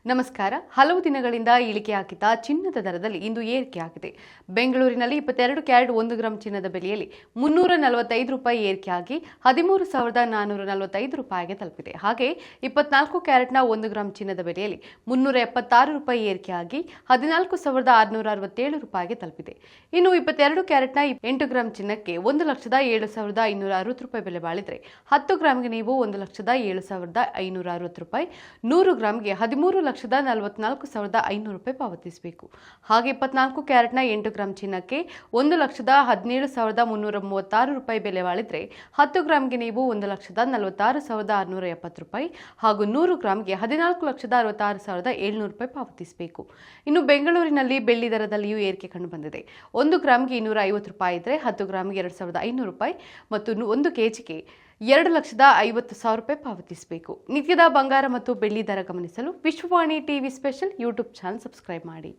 ನಮಸ್ಕಾರ. ಹಲವು ದಿನಗಳಿಂದ ಇಳಿಕೆಯಾಗಿದ್ದ ಚಿನ್ನದ ದರದಲ್ಲಿ ಇಂದು ಏರಿಕೆಯಾಗಿದೆ. ಬೆಂಗಳೂರಿನಲ್ಲಿ 22 ಕ್ಯಾರೆಟ್ 1 ಗ್ರಾಂ ಚಿನ್ನದ ಬೆಲೆಯಲ್ಲಿ 345 ರೂಪಾಯಿ ಏರಿಕೆಯಾಗಿ 13,445 ರೂಪಾಯಿಗೆ ತಲುಪಿದೆ. ಹಾಗೆ 24 ಕ್ಯಾರೆಟ್ನ 1 ಗ್ರಾಂ ಚಿನ್ನದ ಬೆಲೆಯಲ್ಲಿ 376 ರೂಪಾಯಿ ಏರಿಕೆಯಾಗಿ 14,667 ರೂಪಾಯಿಗೆ ತಲುಪಿದೆ. ಇನ್ನು 22 ಕ್ಯಾರೆಟ್ನ 8 ಗ್ರಾಂ ಚಿನ್ನಕ್ಕೆ 1,07,560 ರೂಪಾಯಿ ಬೆಲೆ ಬಾಳಿದ್ರೆ 10 ಗ್ರಾಂಗೆ ನೀವು 1,07,560 ರೂಪಾಯಿ, 100 ಗ್ರಾಂಗೆ 13,44,500 ರೂಪಾಯಿ ಪಾವತಿಸಬೇಕು. ಹಾಗೆ 24 ಕ್ಯಾರೆಟ್ನ 8 ಗ್ರಾಂ ಚಿನ್ನಕ್ಕೆ 1,17,336 ರೂಪಾಯಿ ಬೆಲೆ ಬಾಳಿದ್ರೆ 10 ಗ್ರಾಂಗೆ ನೀವು 1,46,670 ರೂಪಾಯಿ ಹಾಗೂ 100 ಗ್ರಾಂಗೆ 14,66,700 ರೂಪಾಯಿ ಪಾವತಿಸಬೇಕು. ಇನ್ನು ಬೆಂಗಳೂರಿನಲ್ಲಿ ಬೆಳ್ಳಿ ದರದಲ್ಲಿಯೂ ಏರಿಕೆ ಕಂಡುಬಂದಿದೆ. 1 ಗ್ರಾಂಗೆ 250 ರೂಪಾಯಿ ಇದ್ರೆ 10 ಗ್ರಾಂಗೆ 2,500 ರೂಪಾಯಿ ಮತ್ತು 1 ಕೆಜಿಗೆ 2,50,000 ರೂಪಾಯಿ ಪಾವತಿಸಬೇಕು. ನಿತ್ಯದ ಬಂಗಾರ ಮತ್ತು ಬೆಳ್ಳಿ ದರ ಗಮನಿಸಲು Vishwavani TV special YouTube channel subscribe ಮಾಡಿ.